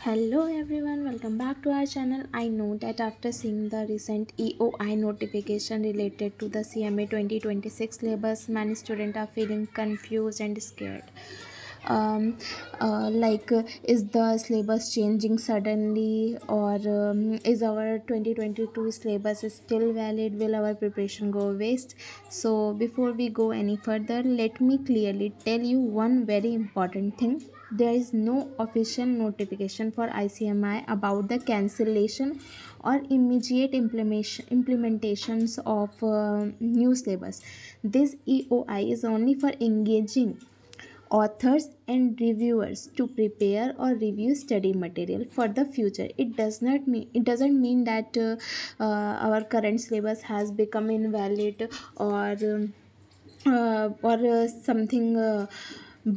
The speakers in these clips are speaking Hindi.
Hello everyone, welcome back to our channel. I know that after seeing the recent EOI notification related to the CMA 2026 syllabus, many students are feeling confused and scared. Is the syllabus changing suddenly, or is our 2022 syllabus still valid? Will our preparation go waste? So before we go any further, let me clearly tell you one very important thing. There is no official notification for ICMI about the cancellation or immediate implementations of new syllabus. This EOI is only for engaging authors and reviewers to prepare or review study material for the future. It doesn't mean that our current syllabus has become invalid, or something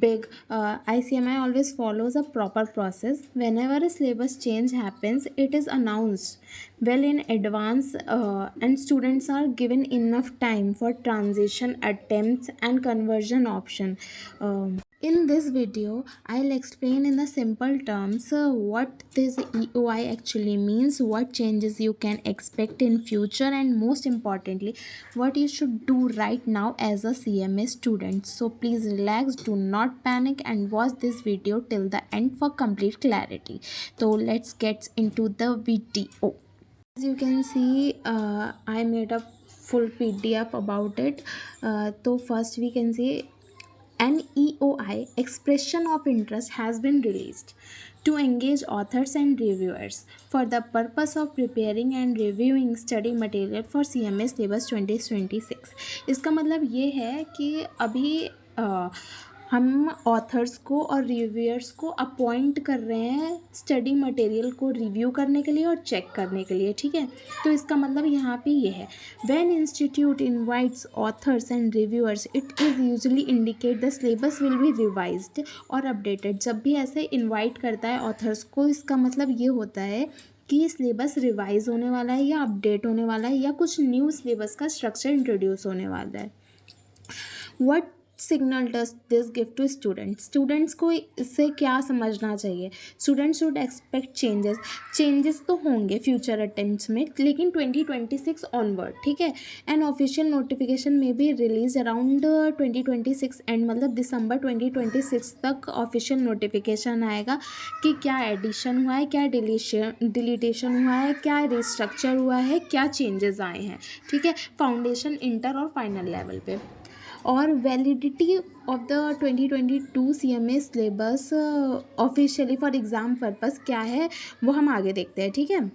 big. ICMI always follows a proper process. Whenever a syllabus change happens, it is announced well in advance, and students are given enough time for transition attempts and conversion option. In this video, I'll explain in the simple terms what this EOI actually means, what changes you can expect in future, and most importantly, what you should do right now as a CMA student. So please relax, do not panic, and watch this video till the end for complete clarity. So let's get into the video. As you can see, I made a full PDF about it. So first we can see an EOI, expression of interest, has been released to engage authors and reviewers for the purpose of preparing and reviewing study material for CMA syllabus 2026. इसका मतलब ये है कि अभी हम ऑथर्स को और रिव्यूअर्स को अपॉइंट कर रहे हैं स्टडी मटेरियल को रिव्यू करने के लिए और चेक करने के लिए, ठीक है। तो इसका मतलब यहाँ पे ये है, when institute invites authors and reviewers it is usually indicate the syllabus will be revised और अपडेटेड। जब भी ऐसे इनवाइट करता है ऑथर्स को, इसका मतलब ये होता है कि सिलेबस रिवाइज होने वाला है या अपडेट होने वाला है या कुछ न्यू सिलेबस का स्ट्रक्चर इंट्रोड्यूस होने वाला है। What signal does this give to students को इससे क्या समझना चाहिए? स्टूडेंट्स शुड एक्सपेक्ट चेंजेस तो होंगे फ्यूचर अटेम्प्ट्स में, लेकिन 2026 ऑनवर्ड, ठीक है। एंड ऑफिशियल नोटिफिकेशन में भी रिलीज अराउंड 2026 एंड, मतलब दिसंबर 2026 तक ऑफिशियल नोटिफिकेशन आएगा कि क्या एडिशन हुआ है, क्या डिलीटेशन हुआ है, क्या रिस्ट्रक्चर हुआ है, क्या चेंजेस आए हैं, ठीक है, फाउंडेशन, इंटर और फाइनल लेवल पे। और validity of the 2022 CMA syllabus officially for exam purpose क्या है वो हम आगे देखते हैं, ठीक है।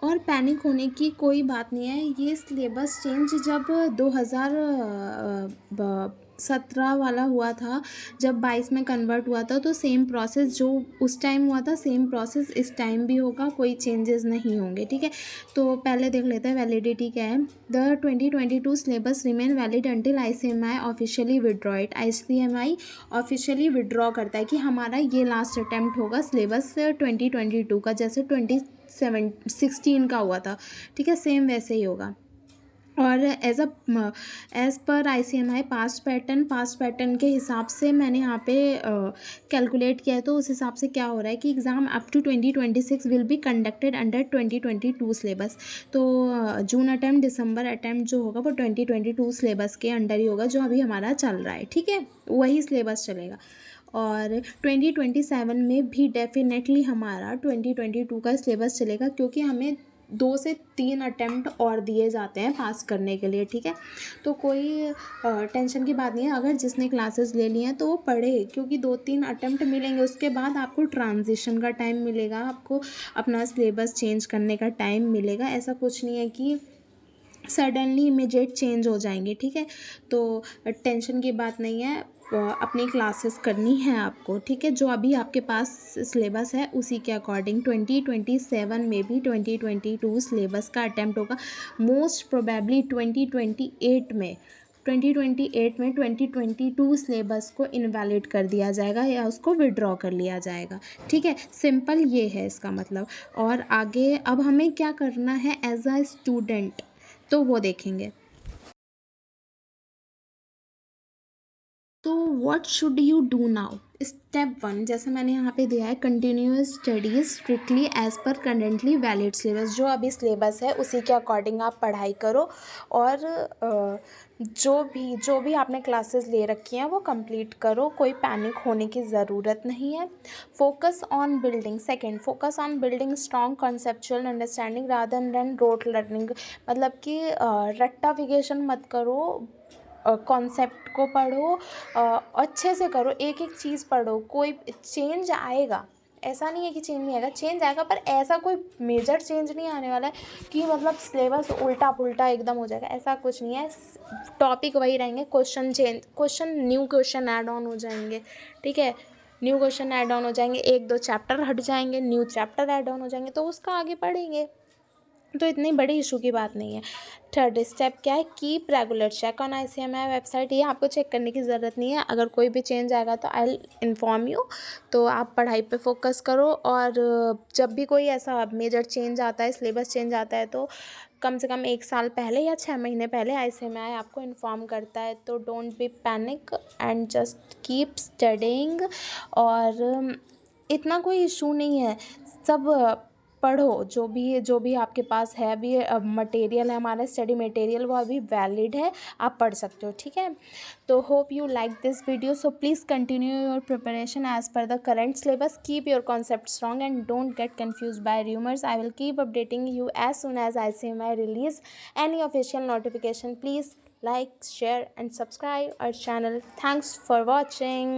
और पैनिक होने की कोई बात नहीं है। ये सिलेबस चेंज जब 2017 वाला हुआ था, जब 22 में कन्वर्ट हुआ था, तो सेम प्रोसेस जो उस टाइम हुआ था सेम प्रोसेस इस टाइम भी होगा, कोई चेंजेस नहीं होंगे, ठीक है। तो पहले देख लेते हैं वैलिडिटी क्या है। The 2022 syllabus remain valid until ICMI officially withdraw it. ICMI officially withdraw करता है कि हमारा ये लास्ट अटैम्प्ट होगा सिलेबस 2022 का, जैसे 2016 का हुआ था, ठीक है, सेम वैसे ही होगा। और as per ICMI past pattern के हिसाब से मैंने यहाँ पे कैलकुलेट किया है। तो उस हिसाब से क्या हो रहा है कि exam up to 2026 will be conducted under 2022 syllabus. तो जून अटैम्प्ट, दिसंबर अटैम्प्ट जो होगा वो 2022 सिलेबस के अंडर ही होगा, जो अभी हमारा चल रहा है, ठीक है, वही सिलेबस चलेगा। और 2027 में भी डेफिनेटली हमारा 2022 का सिलेबस चलेगा, क्योंकि हमें 2 से 3 अटैम्प्ट और दिए जाते हैं पास करने के लिए, ठीक है। तो कोई टेंशन की बात नहीं है। अगर जिसने क्लासेस ले ली हैं तो वो पढ़े, क्योंकि 2-3 अटैम्प्ट मिलेंगे, उसके बाद आपको ट्रांजिशन का टाइम मिलेगा, आपको अपना सिलेबस चेंज करने का टाइम मिलेगा। ऐसा कुछ नहीं है कि सडनली इमीडिएट चेंज हो जाएंगे, ठीक है। तो टेंशन की बात नहीं है, अपनी क्लासेस करनी है आपको, ठीक है। जो अभी आपके पास सिलेबस है उसी के अकॉर्डिंग 2027 में भी 2022 सिलेबस का अटैम्प्ट होगा। मोस्ट प्रोबेबली 2028 में 2022 सिलेबस को इनवैलिड कर दिया जाएगा या उसको विड्रॉ कर लिया जाएगा, ठीक है। सिंपल ये है इसका मतलब। और आगे अब हमें क्या करना है एज अ स्टूडेंट, तो वो देखेंगे। तो what should you do now? Step one, जैसे मैंने यहाँ पे दिया है, continuous studies strictly as per currently valid syllabus. जो अभी सिलेबस है उसी के अकॉर्डिंग आप पढ़ाई करो, और जो भी आपने क्लासेस ले रखी हैं वो कंप्लीट करो, कोई पैनिक होने की ज़रूरत नहीं है। Focus on building, second, focus on building strong conceptual understanding rather than rote learning. मतलब कि रट्टाफिकेशन मत करो, कॉन्सेप्ट को पढ़ो, अच्छे से करो, एक एक चीज़ पढ़ो। कोई चेंज आएगा, ऐसा नहीं है कि चेंज नहीं आएगा, चेंज आएगा, पर ऐसा कोई मेजर चेंज नहीं आने वाला है कि मतलब सिलेबस उल्टा पुल्टा एकदम हो जाएगा, ऐसा कुछ नहीं है। टॉपिक वही रहेंगे, question change, question new question add on हो जाएंगे, ठीक है, न्यू क्वेश्चन ऐड ऑन हो जाएंगे, एक दो चैप्टर हट जाएंगे, न्यू चैप्टर ऐड ऑन हो जाएंगे, तो उसका आगे पढ़ेंगे, तो इतनी बड़ी इशू की बात नहीं है। थर्ड स्टेप क्या है? Keep regular check on ICMI website. ये आपको चेक करने की ज़रूरत नहीं है, अगर कोई भी चेंज आएगा तो आई विल इन्फॉर्म यू। तो आप पढ़ाई पे फोकस करो, और जब भी कोई ऐसा मेजर चेंज आता है, सिलेबस चेंज आता है, तो कम से कम 1 साल पहले या 6 महीने पहले ICMI आपको इन्फॉर्म करता है। तो don't be panic and just keep studying. और इतना कोई इशू नहीं है, सब पढ़ो, जो भी आपके पास है अभी मटेरियल है, हमारा स्टडी मटेरियल, वो अभी वैलिड है, आप पढ़ सकते हो, ठीक है। तो hope you like this video, so please continue your preparation as per the current syllabus, keep your concept strong and don't get confused by rumors. I will keep updating you as soon as ICMI release any official notification. Please like, share and subscribe our channel. Thanks for watching.